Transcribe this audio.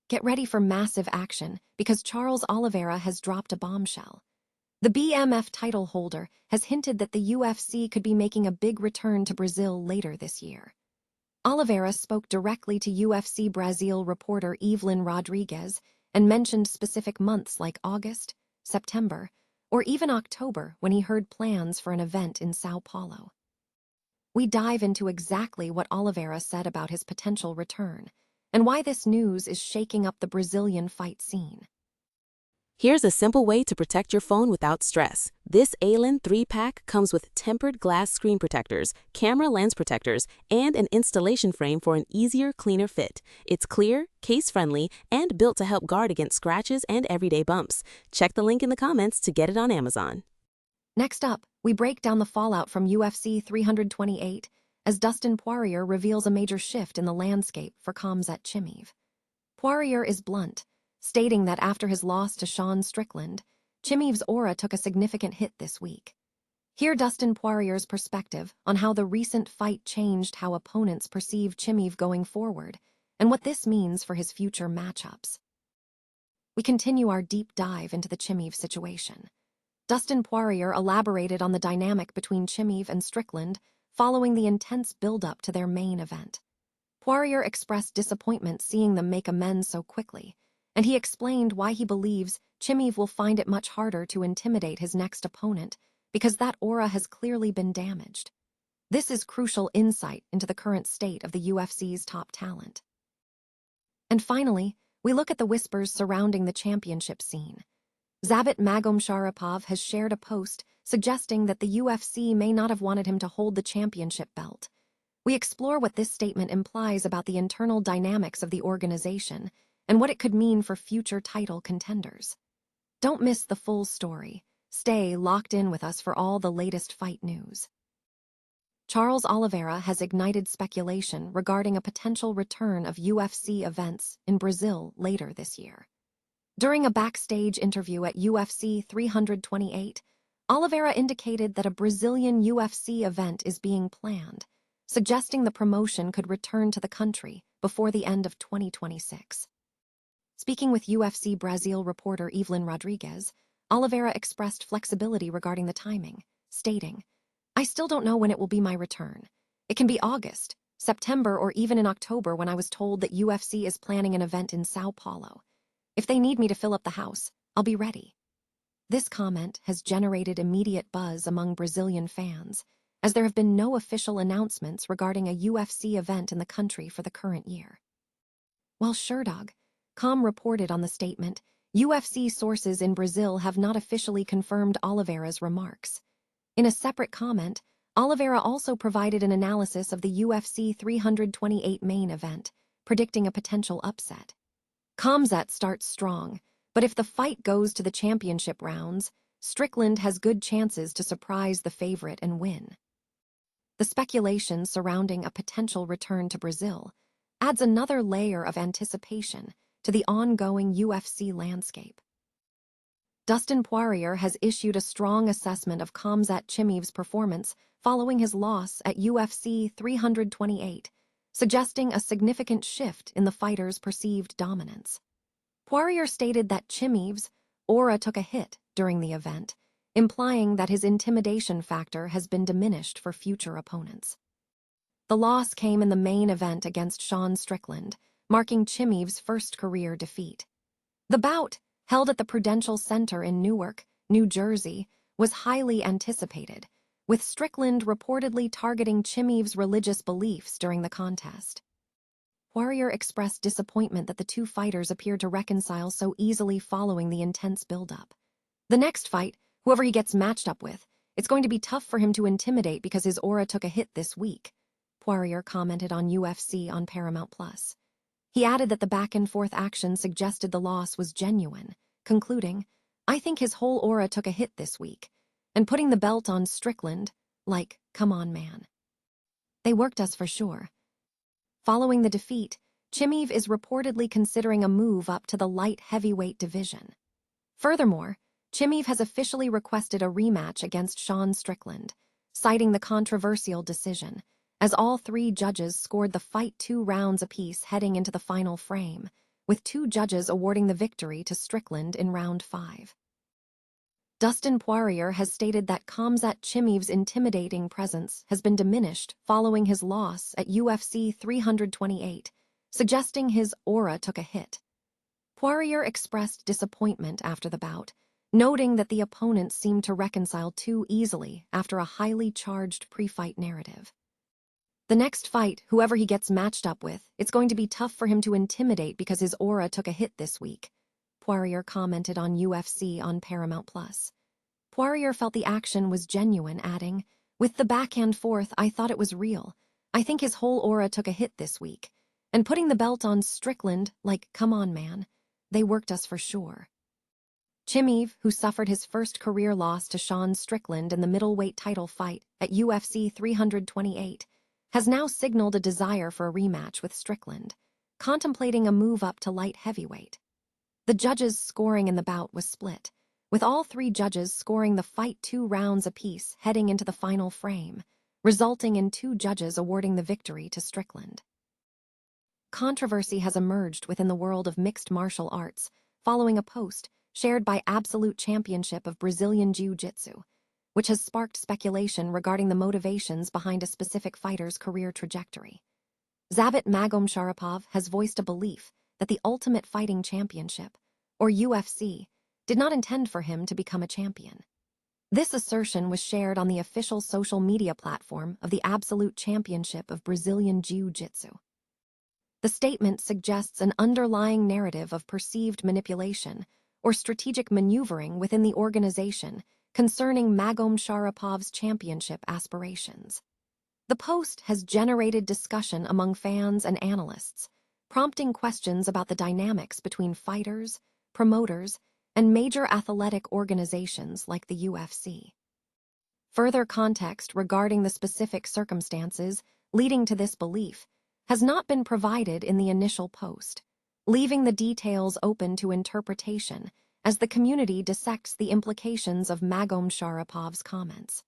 Get ready for massive action because Charles Oliveira has dropped a bombshell. The BMF title holder has hinted that the UFC could be making a big return to Brazil later this year. Oliveira spoke directly to UFC Brazil reporter Evelyn Rodriguez and mentioned specific months like August, September, or even October when he heard plans for an event in Sao Paulo. We dive into exactly what Oliveira said about his potential return and why this news is shaking up the Brazilian fight scene. Here's a simple way to protect your phone without stress. This ALEN 3-pack comes with tempered glass screen protectors, camera lens protectors, and an installation frame for an easier, cleaner fit. It's clear, case-friendly, and built to help guard against scratches and everyday bumps. Check the link in the comments to get it on Amazon. Next up, we break down the fallout from UFC 328 as Dustin Poirier reveals a major shift in the landscape for Khamzat Chimaev. Poirier is blunt, stating that after his loss to Sean Strickland, Chimaev's aura took a significant hit this week. Hear Dustin Poirier's perspective on how the recent fight changed how opponents perceive Chimaev going forward and what this means for his future matchups. We continue our deep dive into the Chimaev situation. Dustin Poirier elaborated on the dynamic between Chimaev and Strickland following the intense build-up to their main event. Poirier expressed disappointment seeing them make amends so quickly, and he explained why he believes Chimaev will find it much harder to intimidate his next opponent because that aura has clearly been damaged. This is crucial insight into the current state of the UFC's top talent. And finally, we look at the whispers surrounding the championship scene. Zabit Magomedov has shared a post suggesting that the UFC may not have wanted him to hold the championship belt. We explore what this statement implies about the internal dynamics of the organization and what it could mean for future title contenders. Don't miss the full story. Stay locked in with us for all the latest fight news. Charles Oliveira has ignited speculation regarding a potential return of UFC events in Brazil later this year. During a backstage interview at UFC 328, Oliveira indicated that a Brazilian UFC event is being planned, suggesting the promotion could return to the country before the end of 2026. Speaking with UFC Brazil reporter Evelyn Rodriguez, Oliveira expressed flexibility regarding the timing, stating, "I still don't know when it will be my return. It can be August, September, or even in October when I was told that UFC is planning an event in Sao Paulo. If they need me to fill up the house, I'll be ready." This comment has generated immediate buzz among Brazilian fans, as there have been no official announcements regarding a UFC event in the country for the current year. While Sherdog.com reported on the statement, UFC sources in Brazil have not officially confirmed Oliveira's remarks. In a separate comment, Oliveira also provided an analysis of the UFC 328 main event, predicting a potential upset. Khamzat starts strong, but if the fight goes to the championship rounds, Strickland has good chances to surprise the favorite and win. The speculation surrounding a potential return to Brazil adds another layer of anticipation to the ongoing UFC landscape. Dustin Poirier has issued a strong assessment of Khamzat Chimaev's performance following his loss at UFC 328, suggesting a significant shift in the fighter's perceived dominance. Poirier stated that Chimaev's aura took a hit during the event, implying that his intimidation factor has been diminished for future opponents. The loss came in the main event against Sean Strickland, marking Chimaev's first career defeat. The bout, held at the Prudential Center in Newark, New Jersey, was highly anticipated, with Strickland reportedly targeting Chimaev's religious beliefs during the contest. Poirier expressed disappointment that the two fighters appeared to reconcile so easily following the intense build-up. The next fight, whoever he gets matched up with, it's going to be tough for him to intimidate because his aura took a hit this week, Poirier commented on UFC on Paramount+. He added that the back-and-forth action suggested the loss was genuine, concluding, "I think his whole aura took a hit this week, and putting the belt on Strickland, like, come on, man. They worked us for sure." Following the defeat, Chimaev is reportedly considering a move up to the light heavyweight division. Furthermore, Chimaev has officially requested a rematch against Sean Strickland, citing the controversial decision, as all three judges scored the fight 2 rounds apiece heading into the final frame, with 2 judges awarding the victory to Strickland in round 5. Dustin Poirier has stated that Khamzat Chimaev's intimidating presence has been diminished following his loss at UFC 328, suggesting his aura took a hit. Poirier expressed disappointment after the bout, noting that the opponent seemed to reconcile too easily after a highly charged pre-fight narrative. The next fight, whoever he gets matched up with, it's going to be tough for him to intimidate because his aura took a hit this week, Poirier commented on UFC on Paramount+. Poirier felt the action was genuine, adding, "With the backhand fourth, I thought it was real. I think his whole aura took a hit this week. And putting the belt on Strickland, like, come on, man. They worked us for sure." Chimaev, who suffered his first career loss to Sean Strickland in the middleweight title fight at UFC 328, has now signaled a desire for a rematch with Strickland, contemplating a move up to light heavyweight. The judges' scoring in the bout was split, with all 3 judges scoring the fight 2 rounds apiece heading into the final frame, resulting in 2 judges awarding the victory to Strickland. Controversy has emerged within the world of mixed martial arts following a post shared by Absolute Championship of Brazilian Jiu-Jitsu, which has sparked speculation regarding the motivations behind a specific fighter's career trajectory. Khamzat Chimaev has voiced a belief that the Ultimate Fighting Championship, or UFC, did not intend for him to become a champion. This assertion was shared on the official social media platform of the Absolute Championship of Brazilian Jiu-Jitsu. The statement suggests an underlying narrative of perceived manipulation or strategic maneuvering within the organization concerning Chimaev's championship aspirations. The post has generated discussion among fans and analysts, prompting questions about the dynamics between fighters, promoters, and major athletic organizations like the UFC. Further context regarding the specific circumstances leading to this belief has not been provided in the initial post, leaving the details open to interpretation as the community dissects the implications of Chimaev's comments.